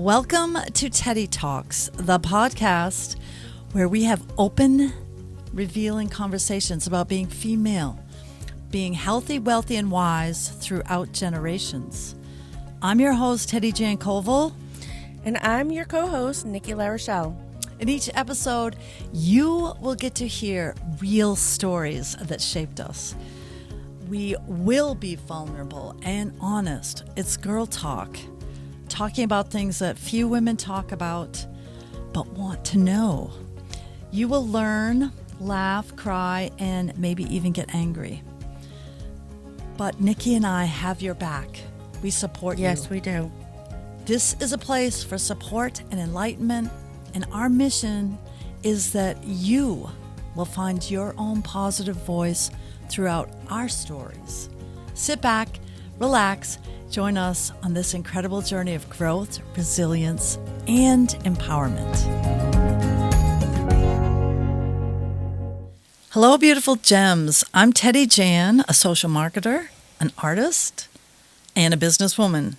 Welcome to TeddiTalks, the podcast where we have open, revealing conversations about being female, being healthy, wealthy, and wise throughout generations. I'm your host, Teddy Jan Koval. And I'm your co-host, Nikki LaRochelle. In each episode, you will get to hear real stories that shaped us. We will be vulnerable and honest. It's girl talk, talking about things that few women talk about but want to know. You will learn, laugh, cry, and maybe even get angry. But Nikki and I have your back. We support you. Yes, we do. This is a place for support and enlightenment, and our mission is that you will find your own positive voice throughout our stories. Sit back, relax, join us on this incredible journey of growth, resilience, and empowerment. Hello, beautiful gems. I'm Teddy Jan, a social marketer, an artist, and a businesswoman.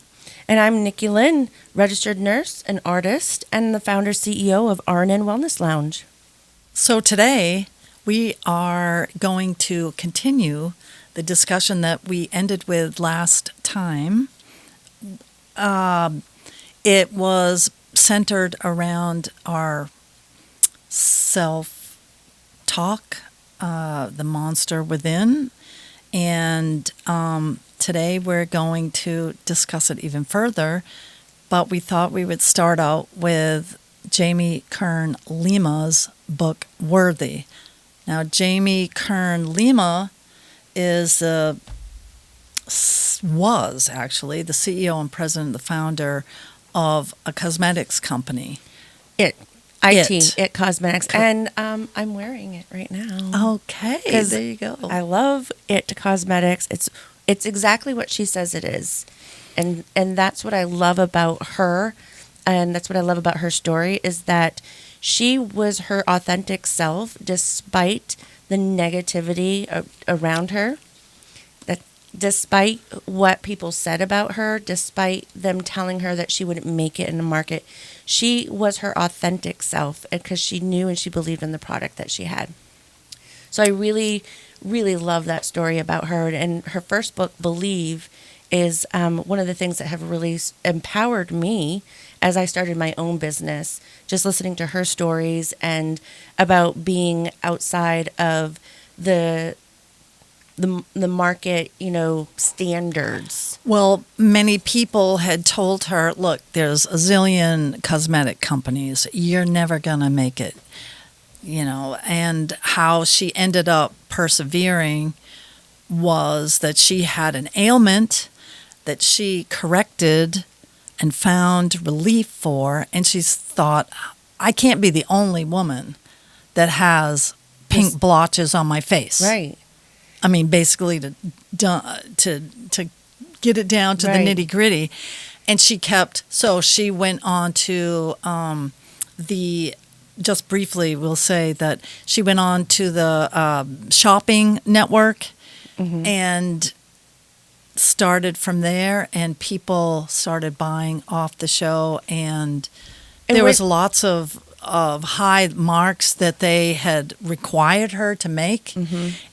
And I'm Nikki Lynn, registered nurse, an artist, and the founder CEO of R&N Wellness Lounge. So today, we are going to continue the discussion that we ended with last time. It was centered around our self-talk, the monster within, and today we're going to discuss it even further, but we thought we would start out with Jamie Kern Lima's book, Worthy. Now, Jamie Kern Lima was actually the CEO and president, the founder of a cosmetics company. It Cosmetics. And I'm wearing it right now. Okay, there you go. I love It Cosmetics. It's exactly what she says it is. And that's what I love about her. And that's what I love about her story is that she was her authentic self despite the negativity around her. That despite what people said about her, despite them telling her that she wouldn't make it in the market, she was her authentic self because she knew and she believed in the product that she had. So I really, really love that story about her. And her first book, Believe, is one of the things that have really empowered me as I started my own business, just listening to her stories and about being outside of the market, standards. Well, many people had told her, look, there's a zillion cosmetic companies. You're never going to make it, and how she ended up persevering was that she had an ailment that she corrected and found relief for, and she thought, I can't be the only woman that has pink blotches on my face. Right. I mean, basically to get it down to the nitty gritty, and she went on to just briefly, we'll say that she went on to the shopping network and started from there, and people started buying off the show, and there was lots of high marks that they had required her to make,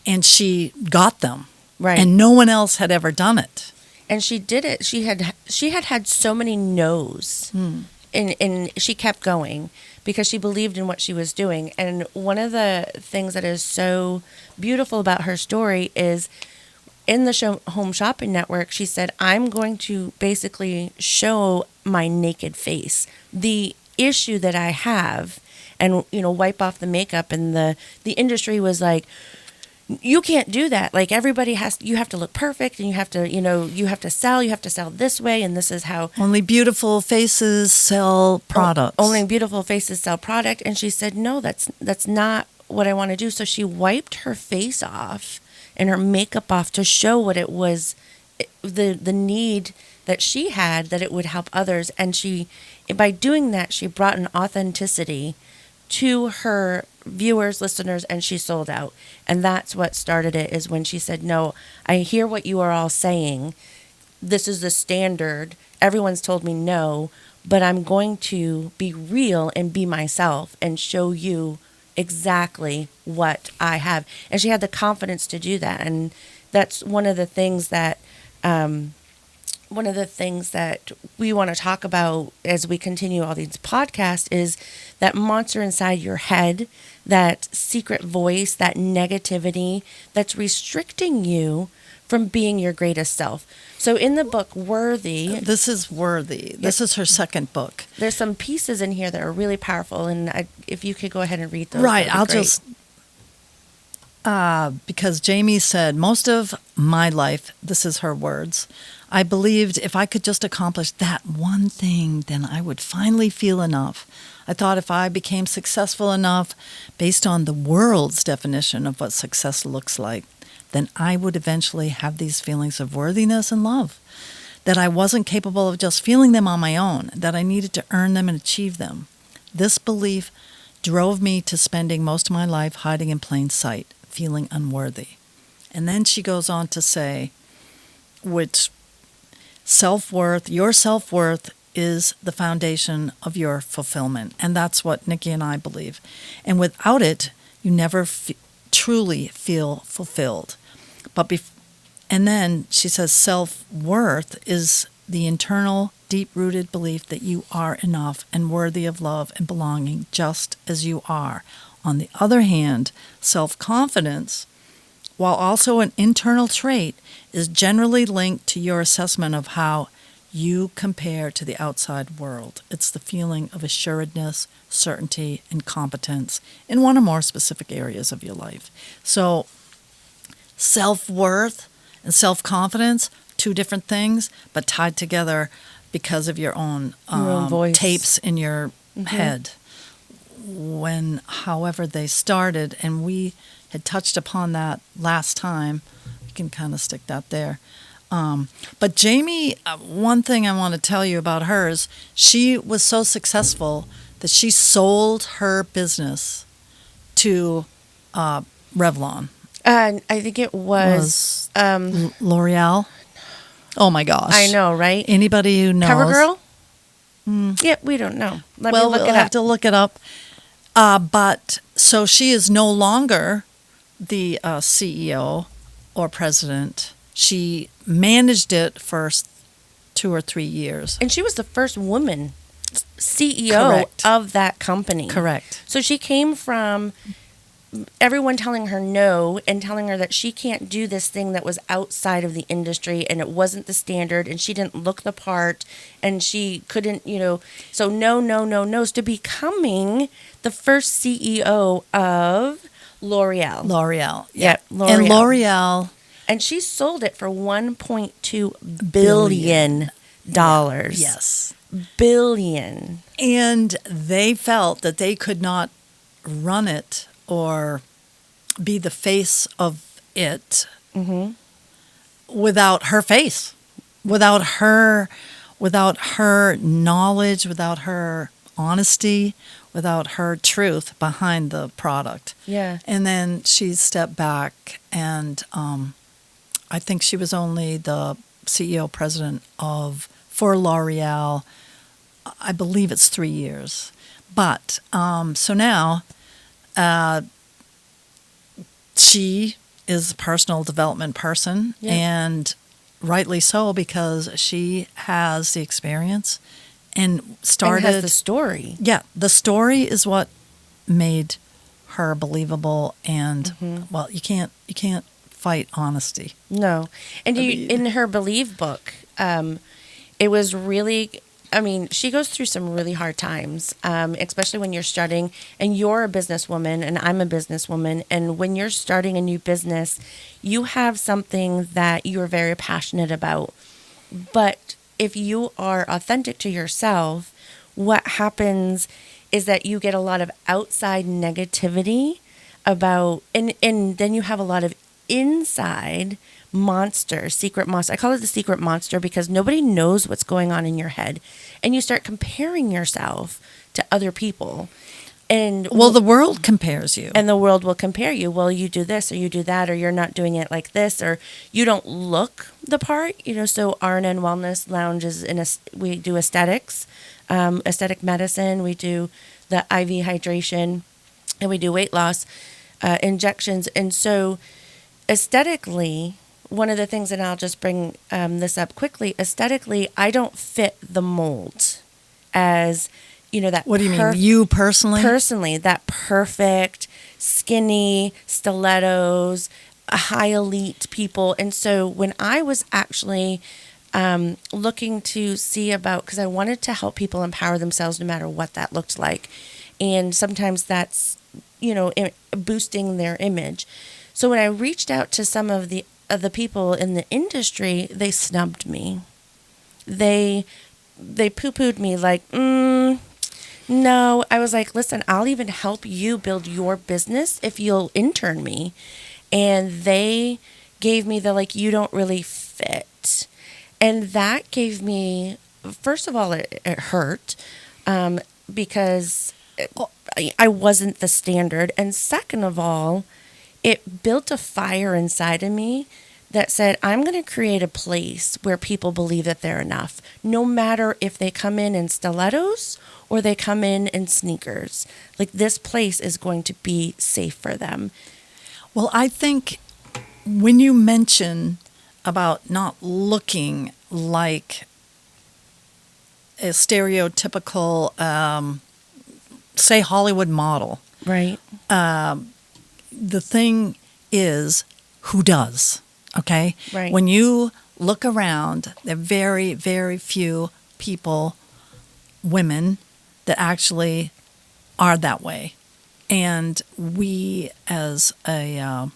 and she got them. Right. And no one else had ever done it. And she did it. She had so many no's, and she kept going because she believed in what she was doing. And one of the things that is so beautiful about her story is in the Home Shopping Network, she said, I'm going to basically show my naked face, the issue that I have, and, wipe off the makeup. And the industry was like, you can't do that. Like you have to look perfect, and you have to sell this way. And this is how only beautiful faces sell products. Only beautiful faces sell product. And she said, no, that's not what I want to do. So she wiped her face off and her makeup off to show what it was, the need that she had, that it would help others. And by doing that, she brought an authenticity to her viewers, listeners, and she sold out. And that's what started it, is when she said, no, I hear what you are all saying. This is the standard. Everyone's told me no, but I'm going to be real and be myself and show you exactly what I have. And she had the confidence to do that. And that's one of the things that we want to talk about as we continue all these podcasts is that monster inside your head, that secret voice, that negativity that's restricting you from being your greatest self. So in the book Worthy, This is Worthy. This is her second book. there's some pieces in here that are really powerful, and if you could go ahead and read those. Right. that'd be I'll great. just because Jamie said, most of my life, this is her words, I believed if I could just accomplish that one thing, then I would finally feel enough. I thought if I became successful enough based on the world's definition of what success looks like, then I would eventually have these feelings of worthiness and love. That I wasn't capable of just feeling them on my own, that I needed to earn them and achieve them. This belief drove me to spending most of my life hiding in plain sight, feeling unworthy. And then she goes on to say, which your self-worth is the foundation of your fulfillment. And that's what Nikki and I believe. And without it, you never truly feel fulfilled. And then she says self-worth is the internal, deep-rooted belief that you are enough and worthy of love and belonging just as you are. On the other hand, self-confidence, while also an internal trait, is generally linked to your assessment of how you compare to the outside world. It's the feeling of assuredness, certainty, and competence in one or more specific areas of your life. So self-worth and self-confidence, two different things, but tied together because of your own voice. tapes in your head. However they started, and we had touched upon that last time. We can kind of stick that there. But Jamie, one thing I want to tell you about her is she was so successful that she sold her business to Revlon. And I think it was L'Oreal. Oh my gosh! I know, right? Anybody who knows? CoverGirl? Yeah, we don't know. Let me look we'll it up. have to look it up. But so she is no longer the CEO or president. She managed it for 2 or 3 years. And she was the first woman CEO Correct. of that company. Correct. So she came from everyone telling her no and telling her that she can't do this thing that was outside of the industry and it wasn't the standard and she didn't look the part and she couldn't, so no, to becoming the first CEO of L'Oreal. L'Oreal. Yeah, L'Oreal. And L'Oreal. And she sold it for $1.2 billion. Yes. Billion. And they felt that they could not run it or be the face of it without her face, without her knowledge, without her honesty, without her truth behind the product. Yeah. And then she stepped back, and I think she was only the CEO president for L'Oreal. I believe it's 3 years. But so now she is a personal development person, and rightly so, because she has the experience and started. And has the story. Yeah, the story is what made her believable, and well, you can't fight honesty. No, and in her Believe book, it was really. I mean, she goes through some really hard times, especially when you're starting, and you're a businesswoman, and I'm a businesswoman, and when you're starting a new business, you have something that you're very passionate about. But if you are authentic to yourself, what happens is that you get a lot of outside negativity about, and then you have a lot of inside secret monster. I call it the secret monster because nobody knows what's going on in your head. And you start comparing yourself to other people. And Well, the world compares you. and the world will compare you. Well, you do this or you do that, or you're not doing it like this, or you don't look the part. So R&N Wellness Lounge we do aesthetics. aesthetic medicine. We do the IV hydration, and we do weight loss injections. And so aesthetically, one of the things, and I'll just bring this up quickly, aesthetically, I don't fit the mold as, that. What do you mean? You personally? Personally, that perfect, skinny, stilettos, high elite people. And so when I was actually looking to see about, because I wanted to help people empower themselves no matter what that looked like. And sometimes that's, boosting their image. So when I reached out to some of the people in the industry, they snubbed me. They poo-pooed me like, no. I was like, listen, I'll even help you build your business if you'll intern me. And they gave me the, like, you don't really fit. And that gave me, first of all, it hurt because I wasn't the standard. And second of all, it built a fire inside of me that said, I'm going to create a place where people believe that they're enough, no matter if they come in stilettos or they come in sneakers. Like, this place is going to be safe for them. Well, I think when you mention about not looking like a stereotypical, say, Hollywood model, Right. The thing is, who does? Okay? Right. When you look around, there are very, very few people, women, that actually are that way. And we, as a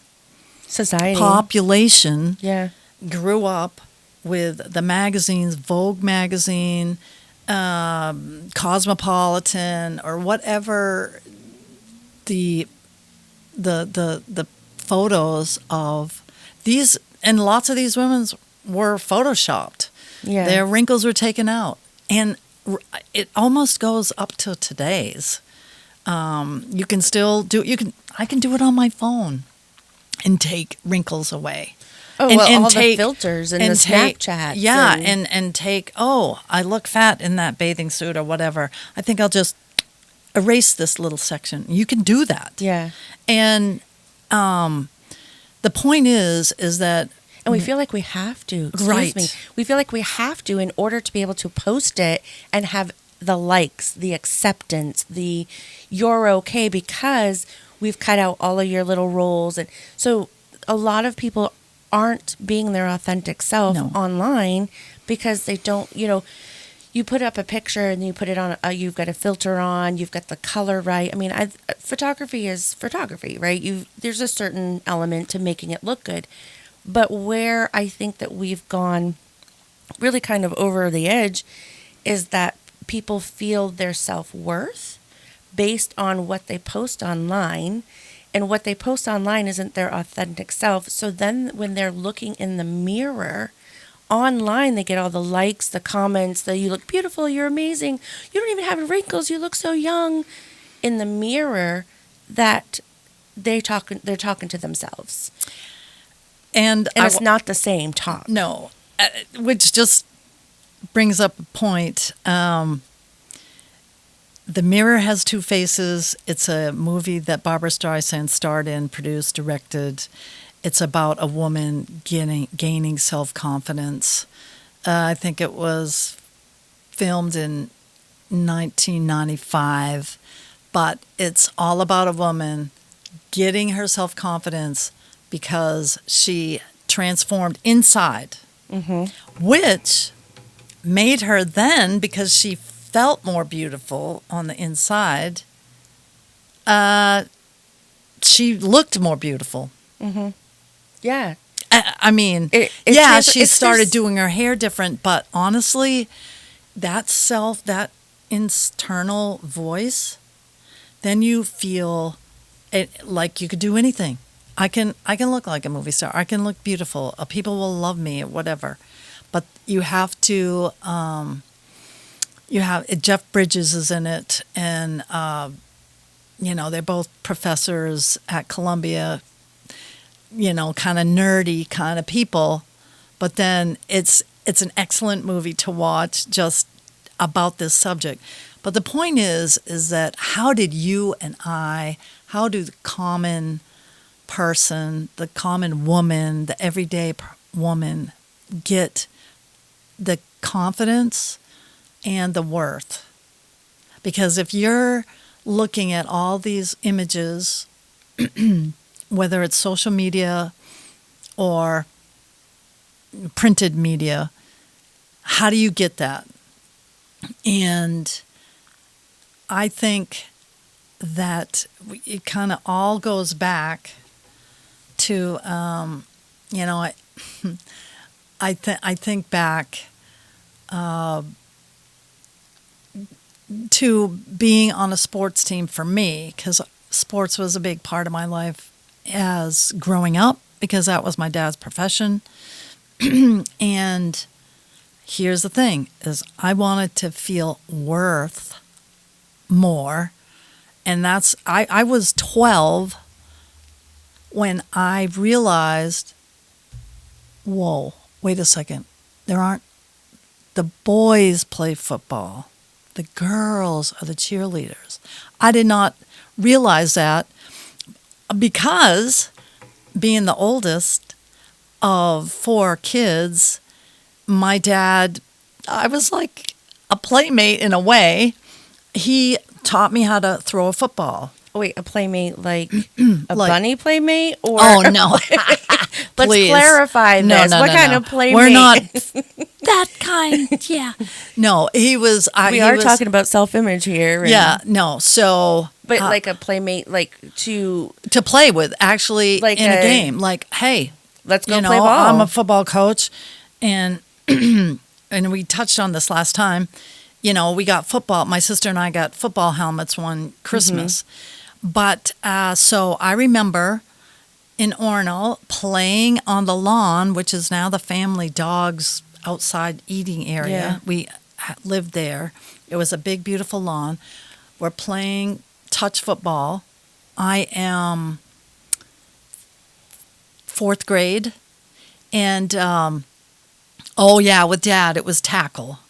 Society. population, Yeah. grew up with the magazines, Vogue magazine, Cosmopolitan, or whatever the photos of these, and lots of these women were photoshopped. Yeah. Their wrinkles were taken out, and it almost goes up to today's. You can still do. I can do it on my phone, and take wrinkles away. Oh, and, well, and all take, the filters and the take, Snapchats. Yeah, and take, I look fat in that bathing suit or whatever. I think I'll just erase this little section. You can do that. Yeah. And the point is that... And we feel like we have to. Right. Me. We feel like we have to in order to be able to post it and have the likes, the acceptance, the you're okay, because we've cut out all of your little roles. And so a lot of people aren't being their authentic self online because they don't, you put up a picture and you put it on, you've got a filter on, you've got the color right. I mean, photography is photography, right? There's a certain element to making it look good. But where I think that we've gone really kind of over the edge is that people feel their self-worth based on what they post online, and what they post online isn't their authentic self. So then when they're looking in the mirror online, they get all the likes, the comments, you look beautiful, you're amazing, you don't even have wrinkles, you look so young. In the mirror, that they're talking to themselves. And it's not the same talk. No, which just brings up a point. The Mirror has two faces. It's a movie that Barbara Streisand starred in, produced, directed. It's about a woman gaining self-confidence. I think it was filmed in 1995, but it's all about a woman getting her self-confidence because she transformed inside, which made her then, because she felt more beautiful on the inside, she looked more beautiful. Mm-hmm. Yeah. I mean, she started doing her hair different, but honestly, that internal voice, then you feel it like you could do anything. I can look like a movie star. I can look beautiful. People will love me or whatever. But you have to, Jeff Bridges is in it, and, they're both professors at Columbia, kind of nerdy kind of people. But then it's an excellent movie to watch. Just, about this subject. But the point is that how did you and how do the common person, the common woman, the everyday woman get the confidence and the worth? Because if you're looking at all these images, whether it's social media or printed media, how do you get that? And I think that it kind of all goes back to, I think back to being on a sports team for me, because sports was a big part of my life as growing up, because that was my dad's profession. And here's the thing, is I wanted to feel worth more. And I was 12 when I realized, whoa, wait a second. The boys play football. The girls are the cheerleaders. I did not realize that because being the oldest of 4 kids, my dad, I was like a playmate in a way. He taught me how to throw a football. Wait, a playmate like a bunny playmate? Or Oh, no. Let's Please. clarify this. No, What kind of playmate? We're not that kind. Yeah. No, he was. We are talking about self-image here. Yeah. No. So. But like a playmate, like to play with, actually, like in a game. Like, hey, let's go play ball. I'm a football coach, and and we touched on this last time. We got football. My sister and I got football helmets one Christmas. But so I remember in Orono playing on the lawn, which is now the family dog's outside eating area. Yeah. We lived there. It was a big, beautiful lawn. We're playing touch football. I am 4th grade. And, with Dad, it was tackle.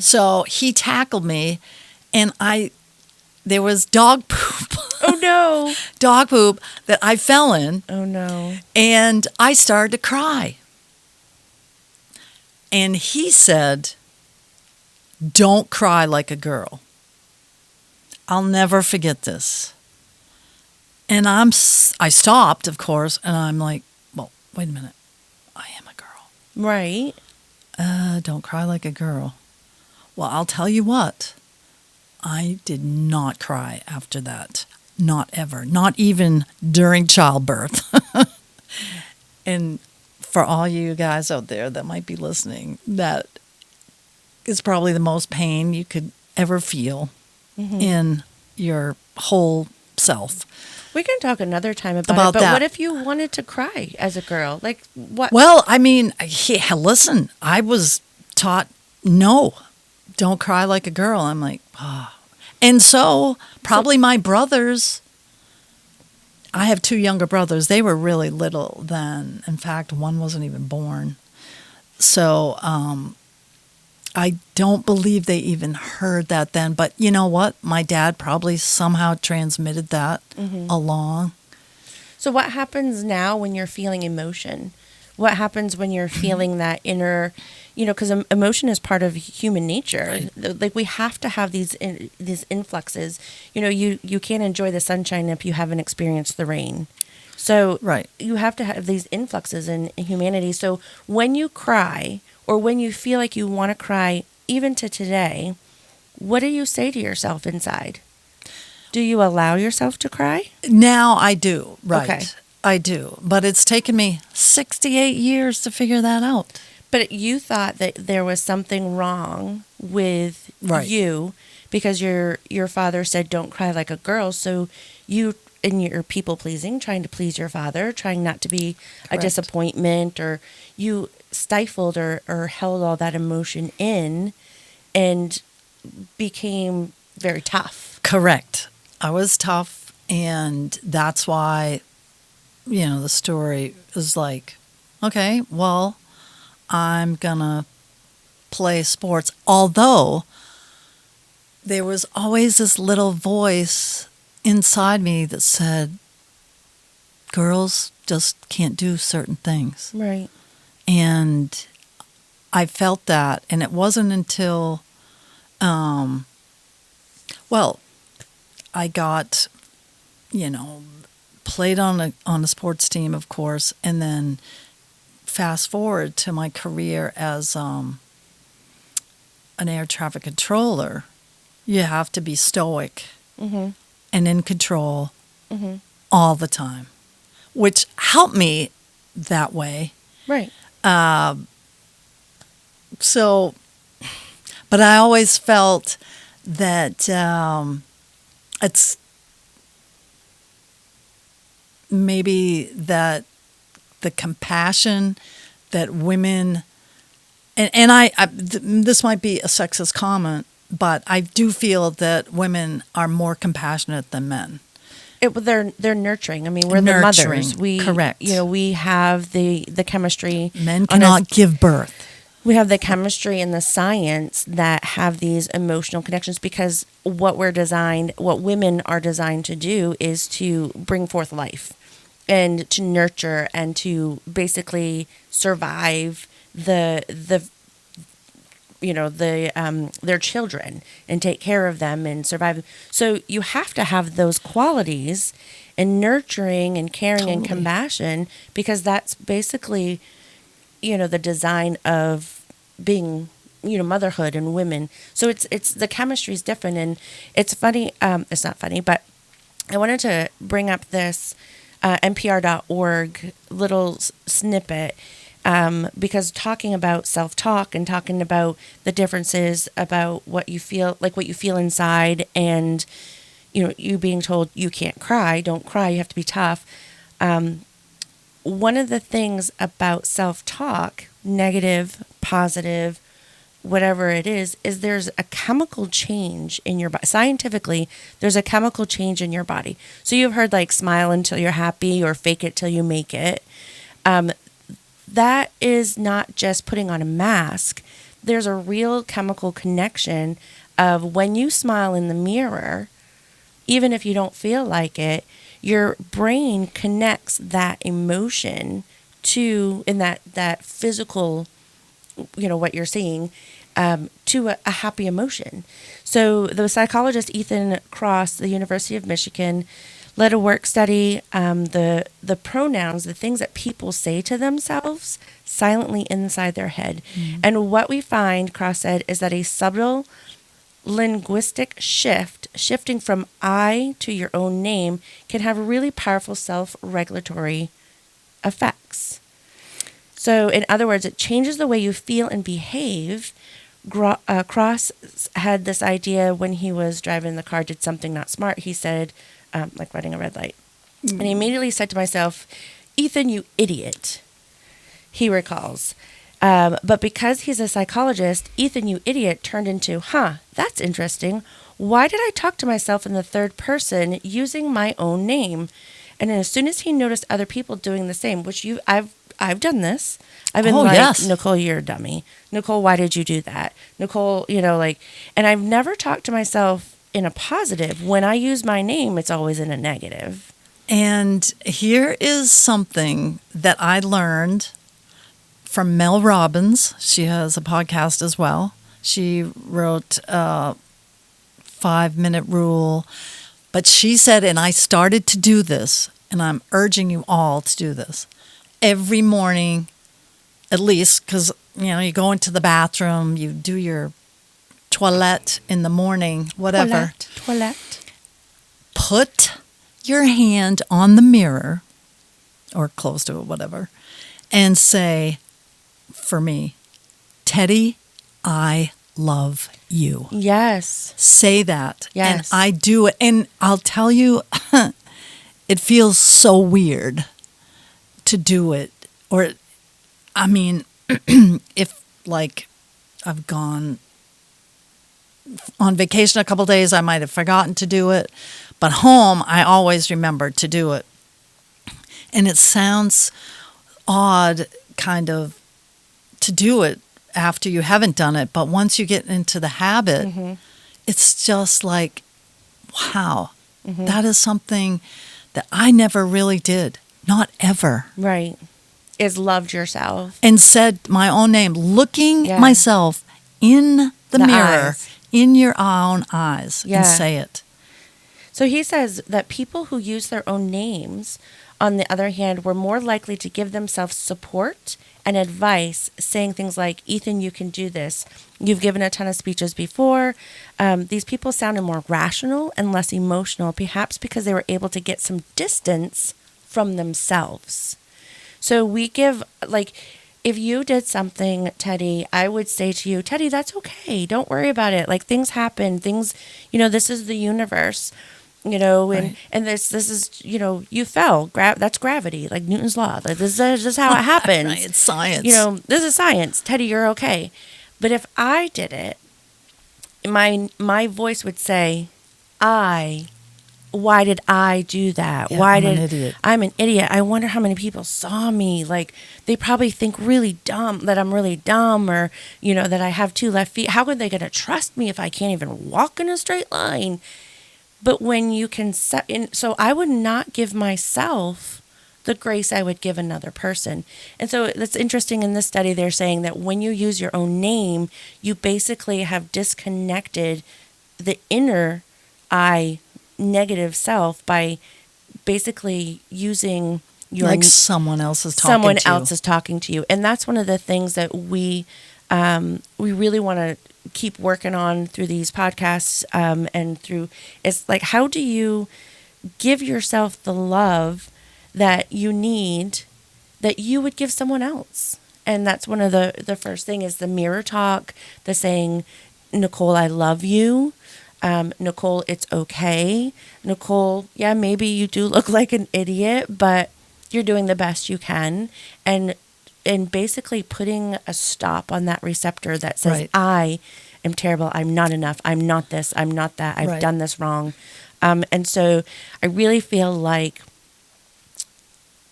So he tackled me, and there was dog poop. Oh, no. Dog poop that I fell in. Oh, no. And I started to cry. And he said, "Don't cry like a girl." I'll never forget this. And I stopped, of course, and I'm like, well, wait a minute. I am a girl. Right. Don't cry like a girl. Well, I'll tell you what. I did not cry after that. Not ever. Not even during childbirth. And for all you guys out there that might be listening, that is probably the most pain you could ever feel in your whole self. We can talk another time about it, but that. What if you wanted to cry as a girl? Like, what? Well, I mean, listen, I was taught, no, don't cry like a girl. I'm like, oh. And so probably my brothers, I have 2 younger brothers. They were really little then. In fact, one wasn't even born. So I don't believe they even heard that then. But you know what? My dad probably somehow transmitted that along. So what happens now when you're feeling emotion? What happens when you're feeling that inner, because emotion is part of human nature. Right. Like we have to have these influxes. You can't enjoy the sunshine if you haven't experienced the rain. So right. You have to have these influxes in humanity. So when you cry or when you feel like you want to cry, even to today, what do you say to yourself inside? Do you allow yourself to cry? Now I do, right. Okay. I do. But it's taken me 68 years to figure that out. But you thought that there was something wrong with you because your father said don't cry like a girl. So you, in your people pleasing, trying to please your father, trying not to be a disappointment, or you stifled or held all that emotion in and became very tough. Correct. I was tough, and that's why, the story is like, okay, well, I'm going to play sports. Although there was always this little voice inside me that said, girls just can't do certain things. Right. And I felt that. And it wasn't until, well, I got, played on a sports team, of course, and then fast forward to my career as an air traffic controller. You have to be stoic Mm-hmm. and in control Mm-hmm. all the time, which helped me that way. Right. So, but I always felt that it's maybe that the compassion that women, and this might be a sexist comment, but I do feel that women are more compassionate than men. They're nurturing. I mean, we're Nurturing, the mothers. We correct. We have the chemistry. Men cannot give birth. We have the chemistry and the science that have these emotional connections, because what women are designed to do is to bring forth life and to nurture and to basically survive their children and take care of them and survive. So you have to have those qualities in nurturing and caring and Totally. compassion, because that's basically, the design of being, motherhood and women. So it's the chemistry is different, and it's funny. It's not funny, but I wanted to bring up this NPR.org little snippet. Because talking about self-talk and talking about the differences about what you feel inside, and, you being told you can't cry, don't cry, you have to be tough. One of the things about self-talk, negative, positive, whatever it is there's a chemical change in your body. Scientifically, there's a chemical change in your body. So you've heard like smile until you're happy or fake it till you make it. That is not just putting on a mask. There's a real chemical connection of when you smile in the mirror, even if you don't feel like it, your brain connects that emotion to, in that physical, what you're seeing, to a happy emotion. So the psychologist Ethan Cross, the University of Michigan, led a work study, the pronouns, the things that people say to themselves silently inside their head. Mm-hmm. And what we find, Cross said, is that a subtle linguistic shifting from I to your own name, can have really powerful self-regulatory effects. So in other words, it changes the way you feel and behave. Cross had this idea when he was driving the car, did something not smart. He said, like running a red light. And he immediately said to myself, Ethan, you idiot, he recalls. But because he's a psychologist, Ethan, you idiot, turned into, that's interesting. Why did I talk to myself in the third person using my own name? And then as soon as he noticed other people doing the same, which I've done this. I've been yes. Nicole, you're a dummy. Nicole, why did you do that? Nicole, and I've never talked to myself in a positive. When I use my name, it's always in a negative. And here is something that I learned from Mel Robbins. She has a podcast as well. She wrote 5-Minute Rule. But she said, and I started to do this, and I'm urging you all to do this, every morning, at least, because, you go into the bathroom, you do your toilette in the morning, whatever. Toilette. Put your hand on the mirror, or close to it, whatever, and say, for me, Teddy, I love you. Yes. Say that. Yes. And I do it. And I'll tell you, it feels so weird to do it. Or, I mean, if like I've gone on vacation a couple days, I might have forgotten to do it. But home, I always remember to do it. And it sounds odd, kind of, to do it after you haven't done it. But once you get into the habit, it's just like, wow, Mm-hmm. that is something that I never really did. Not ever. Right. Is loved yourself. And said my own name, looking Yeah. myself in the mirror, eyes. in your own eyes, Yeah. and say it. So he says that people who use their own names, on the other hand, were more likely to give themselves support and advice, saying things like, Ethan, you can do this. You've given a ton of speeches before. These people sounded more rational and less emotional, perhaps because they were able to get some distance from themselves. So we give, like, if you did something, Teddy, I would say to you, Teddy, that's okay. Don't worry about it. Like, things happen. Things, this is the universe. And Right. and this is, you fell. That's gravity, like Newton's law. Like this is how it happens. Right, it's science. This is science. Teddy, you're okay. But if I did it, my voice would say, why did I do that? Yeah, I'm an idiot. I'm an idiot. I wonder how many people saw me. Like, they probably think that I'm really dumb, or, that I have 2 left feet. How are they going to trust me if I can't even walk in a straight line? But when you can so I would not give myself the grace I would give another person. And so that's interesting. In this study, they're saying that when you use your own name, you basically have disconnected the inner negative self by basically using your like someone else is talking someone to you. else is talking to you. And that's one of the things that we really want to keep working on through these podcasts, and through, it's like, how do you give yourself the love that you need that you would give someone else? And that's one of the first thing is the mirror talk, the saying, Nicole, I love you. Nicole, it's okay. Nicole, yeah, maybe you do look like an idiot, but you're doing the best you can. And basically putting a stop on that receptor that says, Right. I am terrible. I'm not enough. I'm not this. I'm not that. I've Right. done this wrong. And so I really feel like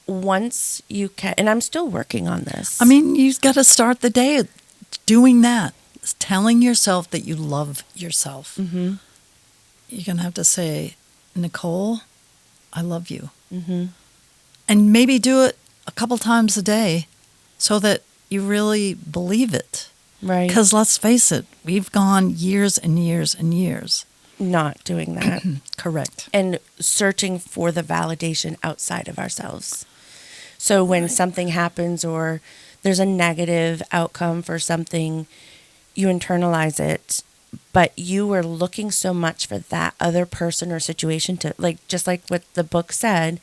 once you can, and I'm still working on this. I mean, you've got to start the day doing that. It's telling yourself that you love yourself. Mm-hmm. You're going to have to say, Nicole, I love you. Mm-hmm. And maybe do it a couple times a day so that you really believe it. Right. Because let's face it, we've gone years and years and years. Not doing that. Correct. And searching for the validation outside of ourselves. So when something happens or there's a negative outcome for something, you internalize it, but you were looking so much for that other person or situation to, like, just like what the book said,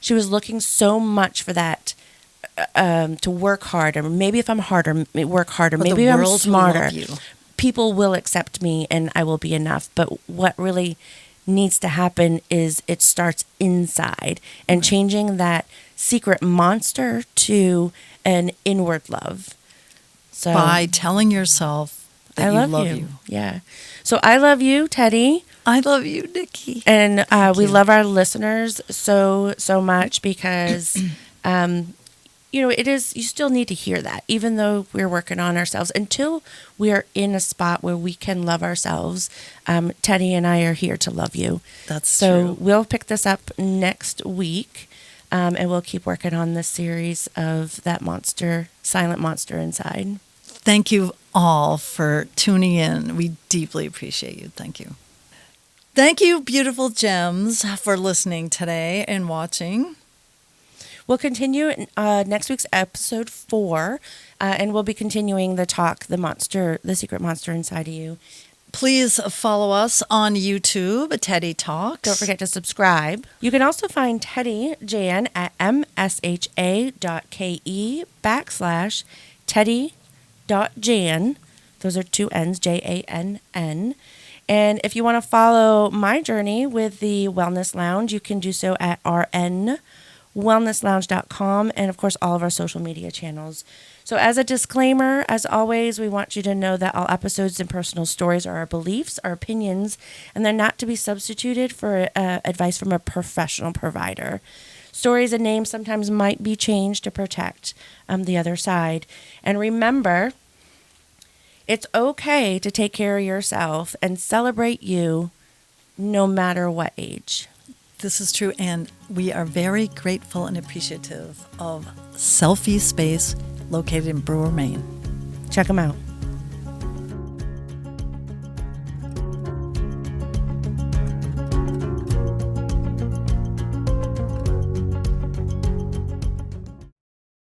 she was looking so much for that, to work harder. Maybe if I'm harder, work harder. But Maybe the I'm world will smarter. love you. People will accept me and I will be enough. But what really needs to happen is it starts inside, and changing that secret monster to an inward love. So By telling yourself that I you love you. Yeah. So I love you, Teddy. I love you, Nikki. And we you. love our listeners so much because, it is, you still need to hear that, even though we're working on ourselves. Until we are in a spot where we can love ourselves, Teddy and I are here to love you. That's So true. we'll pick this up next week, and we'll keep working on this series of that monster, silent monster inside. Thank you all for tuning in. We deeply appreciate you. Thank you. Thank you, beautiful gems, for listening today and watching. We'll continue in next week's episode 4, and we'll be continuing the talk, the secret monster inside of you. Please follow us on YouTube, TeddiTalks. Don't forget to subscribe. You can also find Teddy Jan at msha.ke/Teddy.Jan. Those are 2 N's, Jann. And if you want to follow my journey with the Wellness Lounge, you can do so at rnwellnesslounge.com, and of course all of our social media channels. So as a disclaimer, as always, we want you to know that all episodes and personal stories are our beliefs, our opinions, and they're not to be substituted for advice from a professional provider. Stories and names sometimes might be changed to protect the other side. And remember, It's okay to take care of yourself and celebrate you no matter what age. This is true, and we are very grateful and appreciative of Selfie Space located in Brewer, Maine. Check them out.